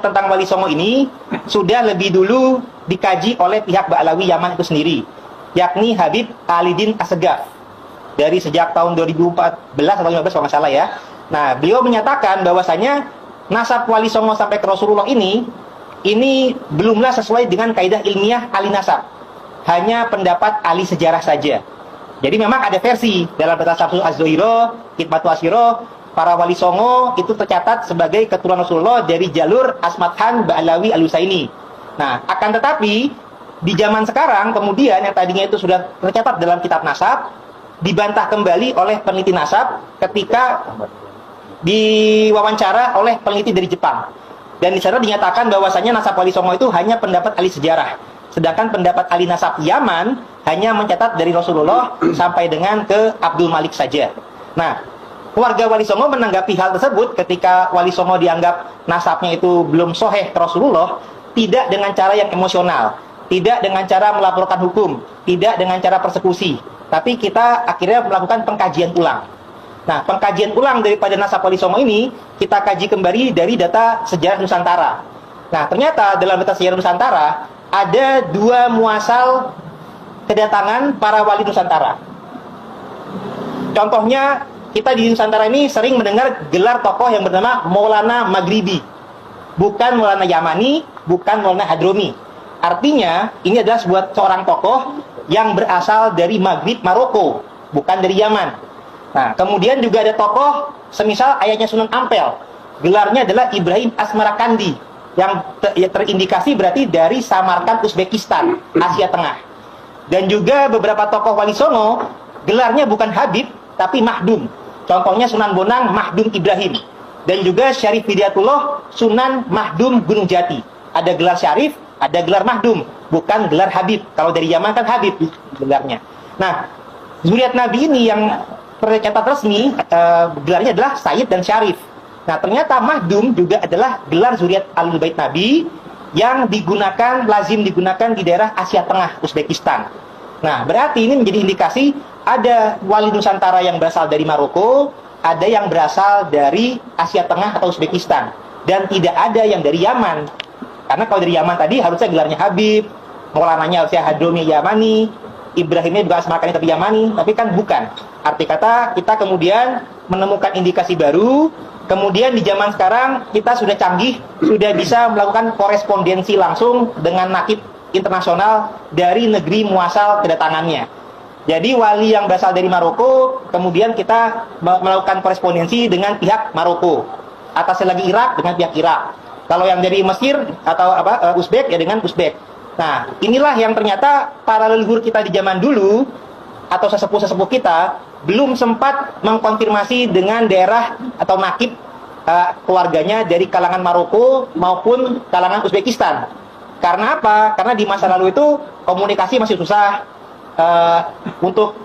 tentang Wali Songo ini sudah lebih dulu dikaji oleh pihak Ba'alawi Yaman itu sendiri, yakni Habib Alidin Assegaf dari sejak tahun 2014 atau 2015 kalau nggak salah ya. Nah, beliau menyatakan bahwasanya nasab Wali Songo sampai ke Rasulullah ini belumlah sesuai dengan kaidah ilmiah ahli nasab, hanya pendapat ahli sejarah saja. Jadi memang ada versi dalam kitab Syamsul Az-Zuhairo, Hikmatu Asyiro, para Wali Songo itu tercatat sebagai keturunan Rasulullah dari jalur Asmathan Ba'alawi Al-Husaini. Nah, akan tetapi di zaman sekarang kemudian yang tadinya itu sudah tercatat dalam kitab nasab dibantah kembali oleh peneliti nasab ketika diwawancara oleh peneliti dari Jepang. Dan di sana dinyatakan bahwasanya nasab Wali Songo itu hanya pendapat ahli sejarah. Sedangkan pendapat ahli nasab Yaman hanya mencatat dari Rasulullah sampai dengan ke Abdul Malik saja. Nah, keluarga Wali Songo menanggapi hal tersebut ketika Wali Songo dianggap nasabnya itu belum sahih ke Rasulullah, tidak dengan cara yang emosional, tidak dengan cara melaporkan hukum, tidak dengan cara persekusi, tapi kita akhirnya melakukan pengkajian ulang. Nah, pengkajian ulang daripada nasab Wali Songo ini kita kaji kembali dari data sejarah Nusantara. Nah, ternyata dalam data sejarah Nusantara ada 2 muasal kedatangan para wali Nusantara. Contohnya, kita di Nusantara ini sering mendengar gelar tokoh yang bernama Maulana Maghribi. Bukan Maulana Yamani, bukan Maulana Hadromi. Artinya, ini adalah seorang tokoh yang berasal dari Maghrib, Maroko, bukan dari Yaman. Nah, kemudian juga ada tokoh semisal ayahnya Sunan Ampel. Gelarnya adalah Ibrahim Asmarakandi, yang terindikasi berarti dari Samarkand, Uzbekistan, Asia Tengah. Dan juga beberapa tokoh Wali Songo gelarnya bukan Habib, tapi Mahdum. Contohnya Sunan Bonang Mahdum Ibrahim. Dan juga Syarif Hidayatullah Sunan Mahdum Gunung Jati. Ada gelar Syarif, ada gelar Mahdum, bukan gelar Habib. Kalau dari Yaman kan Habib gelarnya. Nah, zuriat Nabi ini yang tercatat resmi gelarnya adalah Sayyid dan Syarif. Nah, ternyata Mahdum juga adalah gelar zuriat Ahlul Bait Nabi yang lazim digunakan di daerah Asia Tengah, Uzbekistan. Nah, berarti ini menjadi indikasi ada wali Nusantara yang berasal dari Maroko, ada yang berasal dari Asia Tengah atau Uzbekistan, dan tidak ada yang dari Yaman. Karena kalau dari Yaman tadi harusnya gelarnya Habib, Maulananya harusnya Hadromi Yamani, Ibrahimnya juga Asmarakandi tapi Yamani, tapi kan bukan. Arti kata kita kemudian menemukan indikasi baru, kemudian di zaman sekarang kita sudah canggih, sudah bisa melakukan korespondensi langsung dengan nakib internasional dari negeri muasal kedatangannya. Jadi wali yang berasal dari Maroko, kemudian kita melakukan korespondensi dengan pihak Maroko. Atasnya lagi Irak dengan pihak Irak. Kalau yang dari Mesir atau Uzbek ya dengan Uzbek. Nah, inilah yang ternyata para leluhur kita di zaman dulu atau sesepuh-sesepuh kita belum sempat mengkonfirmasi dengan daerah atau nakib keluarganya dari kalangan Maroko maupun kalangan Uzbekistan. Karena apa? Karena di masa lalu itu komunikasi masih susah, untuk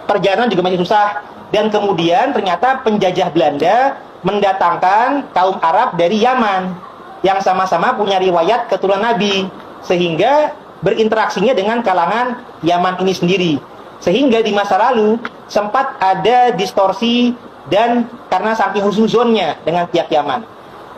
perjalanan juga masih susah, dan kemudian ternyata penjajah Belanda mendatangkan kaum Arab dari Yaman yang sama-sama punya riwayat keturunan Nabi, sehingga berinteraksinya dengan kalangan Yaman ini sendiri. Sehingga di masa lalu sempat ada distorsi dan karena saking husnuzonnya dengan pihak Yaman.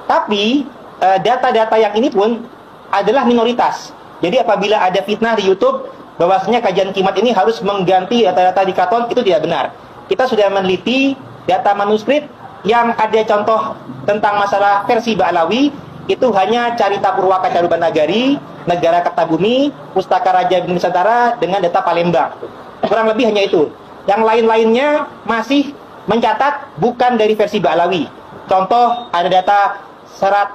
Tapi data-data yang ini pun adalah minoritas. Jadi apabila ada fitnah di YouTube bahwasanya kajian kimat ini harus mengganti data-data di Kraton, itu tidak benar. Kita sudah meneliti data manuskrip yang ada contoh tentang masalah versi Ba'alawi, itu hanya Carita Purwaka Carubanagari, Negara Kertabumi, Pustaka Raja Nusantara dengan data Palembang. Kurang lebih hanya itu. Yang lain-lainnya masih mencatat bukan dari versi Ba'alawi. Contoh, ada data serat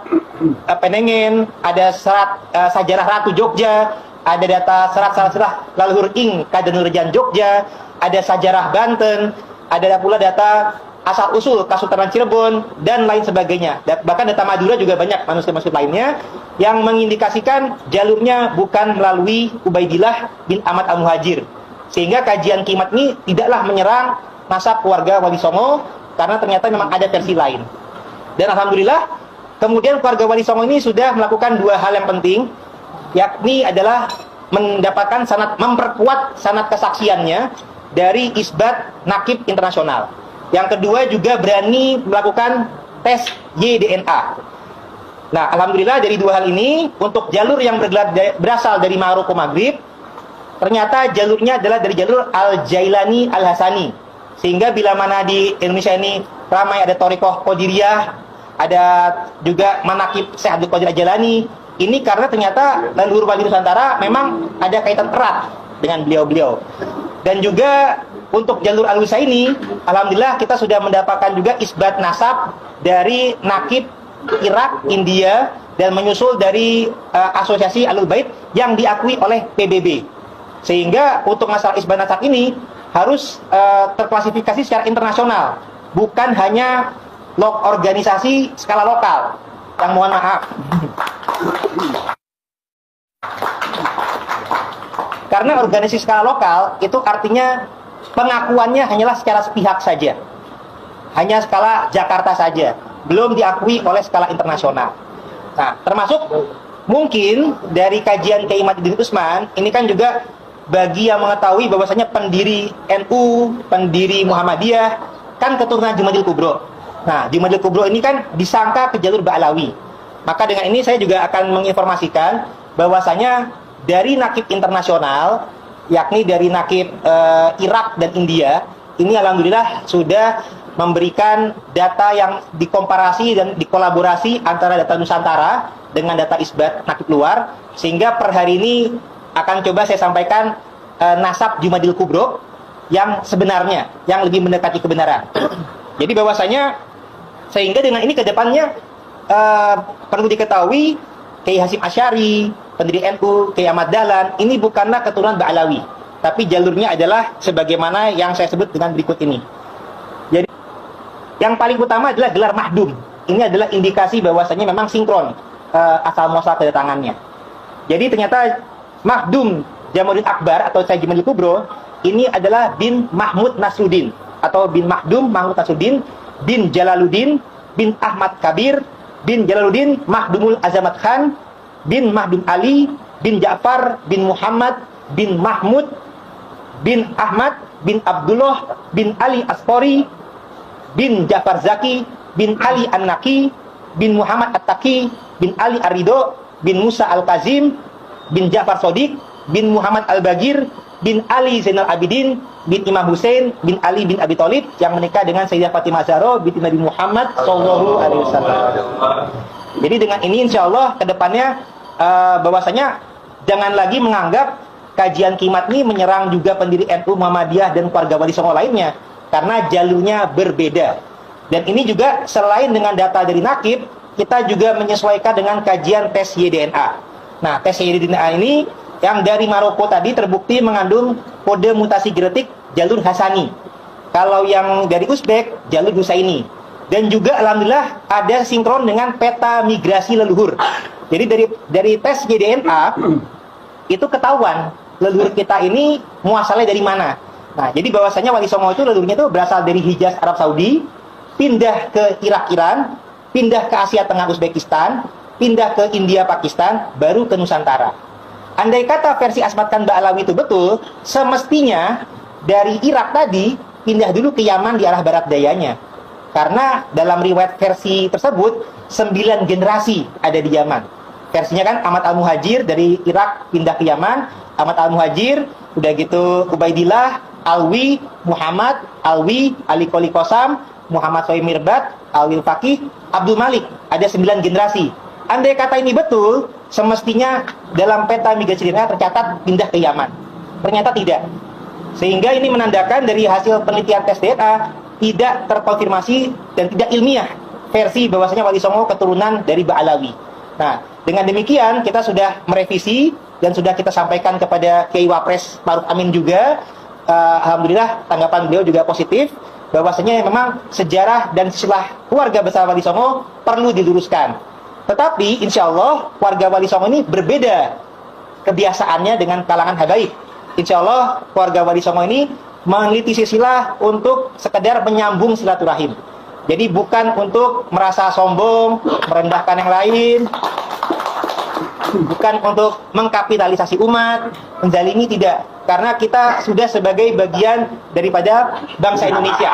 Penengen, ada serat Sajarah Ratu Jogja, ada data serat-serat Leluhur Ing Kadenurjan Jogja, ada Sajarah Banten, ada pula data asal-usul Kasultanan Cirebon, dan lain sebagainya. Bahkan data Madura juga banyak manuskrip-manuskrip lainnya yang mengindikasikan jalurnya bukan melalui Ubaidillah bin Ahmad Al-Muhajir. Sehingga kajian kimat ini tidaklah menyerang nasab keluarga Wali Songo, karena ternyata memang ada versi lain. Dan alhamdulillah, kemudian keluarga Wali Songo ini sudah melakukan 2 hal yang penting, yakni adalah mendapatkan sanad, memperkuat sanad kesaksiannya dari isbat nakib internasional. Yang kedua juga berani melakukan tes YDNA. Nah, alhamdulillah dari dua hal ini, untuk jalur yang berasal dari Maroko Maghrib, ternyata jalurnya adalah dari jalur Al-Jailani Al-Hasani. Sehingga bila mana di Indonesia ini ramai ada Thariqah Qadiriyah, ada juga manakib Syekh Abdul Qadir Al-Jailani, ini karena ternyata leluhur wali Nusantara memang ada kaitan erat dengan beliau-beliau. Dan juga untuk jalur Al-Husaini, alhamdulillah kita sudah mendapatkan juga isbat nasab dari nakib Irak, India, dan menyusul dari asosiasi Ahlul Bait yang diakui oleh PBB. Sehingga untuk masalah isbat nasab ini harus terklasifikasi secara internasional, bukan hanya organisasi skala lokal. Yang mohon maaf. Karena organisasi skala lokal itu artinya pengakuannya hanyalah secara sepihak saja. Hanya skala Jakarta saja, belum diakui oleh skala internasional. Nah, termasuk mungkin dari kajian Kiai Matiuddin Utsman, ini kan juga bagi yang mengetahui bahwasanya pendiri NU, pendiri Muhammadiyah kan keturunan Jumadil Kubro. Nah, Jumadil Kubro ini kan disangka ke jalur Ba'alawi. Maka dengan ini saya juga akan menginformasikan bahwasanya dari nakib internasional, yakni dari nakib Irak dan India, ini alhamdulillah sudah memberikan data yang dikomparasi dan dikolaborasi antara data Nusantara dengan data isbat nakib luar, sehingga per hari ini akan coba saya sampaikan nasab Jumadil Kubro yang sebenarnya, yang lebih mendekati kebenaran. Jadi bahwasanya sehingga dengan ini ke depannya perlu diketahui Kiai Hasyim Asy'ari, pendiri NU, Kiai Ahmad Dahlan, ini bukanlah keturunan Ba'alawi, tapi jalurnya adalah sebagaimana yang saya sebut dengan berikut ini. Jadi yang paling utama adalah gelar mahdum. Ini adalah indikasi bahwasanya memang sinkron asal muasal kedatangannya. Jadi ternyata mahdum Jamaluddin Akbar atau Syekh Jumadil Kubro ini adalah bin Mahmud Nasruddin atau bin Mahdum Mahmud Nasruddin bin Jalaluddin bin Ahmad Kabir bin Jalaluddin Mahdumul Azamat Khan bin Mahdum Ali bin Ja'far bin Muhammad bin Mahmud bin Ahmad bin Abdullah bin Ali Aspori bin Ja'far Zaki bin Ali An-Naqi bin Muhammad At-Taqi bin Ali Ar-Ridho bin Musa Al-Kazim bin Ja'far Shodiq bin Muhammad Al-Bagir bin Ali Zainal Abidin bin Imam Hussein bin Ali bin Abi Thalib yang menikah dengan Sayyidah Fatimah Zahra binti Nabi Muhammad sallallahu alaihi wasallam. Jadi dengan ini insya Allah kedepannya bahwasanya jangan lagi menganggap kajian Kimat ini menyerang juga pendiri NU, Muhammadiyah dan keluarga Wali Songo lainnya, karena jalurnya berbeda. Dan ini juga selain dengan data dari nakib, kita juga menyesuaikan dengan kajian tes YDNA. Nah, tes YDNA ini yang dari Maroko tadi terbukti mengandung kode mutasi genetik jalur Hasani. Kalau yang dari Uzbek, jalur Husaini. Dan juga alhamdulillah ada sinkron dengan peta migrasi leluhur. Jadi dari tes YDNA itu ketahuan leluhur kita ini muasalnya dari mana. Nah, jadi bahwasanya Wali Songo itu leluhurnya itu berasal dari Hijaz Arab Saudi, pindah ke Irak Iran, pindah ke Asia Tengah Uzbekistan, pindah ke India Pakistan, baru ke Nusantara. Andai kata versi Asmat Khan Ba'alawi itu betul, semestinya dari Irak tadi pindah dulu ke Yaman di arah barat dayanya. Karena dalam riwayat versi tersebut 9 generasi ada di Yaman. Versinya kan Ahmad Al-Muhajir dari Irak pindah ke Yaman, Ahmad Al-Muhajir, udah gitu Ubaidillah, Alwi, Muhammad, Alwi, Ali Qoli Qasam, Muhammad Sohib Mirbat, Alwi Faqih, Abdul Malik, ada 9 generasi. Andai kata ini betul, semestinya dalam peta migrasi DNA tercatat pindah ke Yaman. Ternyata tidak. Sehingga ini menandakan dari hasil penelitian tes DNA tidak terkonfirmasi dan tidak ilmiah versi bahwasanya Wali Songo keturunan dari Ba'alawi. Nah, dengan demikian kita sudah merevisi dan sudah kita sampaikan kepada Kiai Wapres Maruf Amin juga. Alhamdulillah tanggapan beliau juga positif bahwasanya memang sejarah dan silsilah keluarga besar Wali Songo perlu diluruskan. Tetapi insya Allah keluarga Wali Songo ini berbeda kebiasaannya dengan kalangan habaib. Insya Allah keluarga Wali Songo ini meneliti silsilah untuk sekedar menyambung silaturahim. Jadi bukan untuk merasa sombong, merendahkan yang lain, bukan untuk mengkapitalisasi umat, menzalimi, tidak. Karena kita sudah sebagai bagian daripada bangsa Indonesia.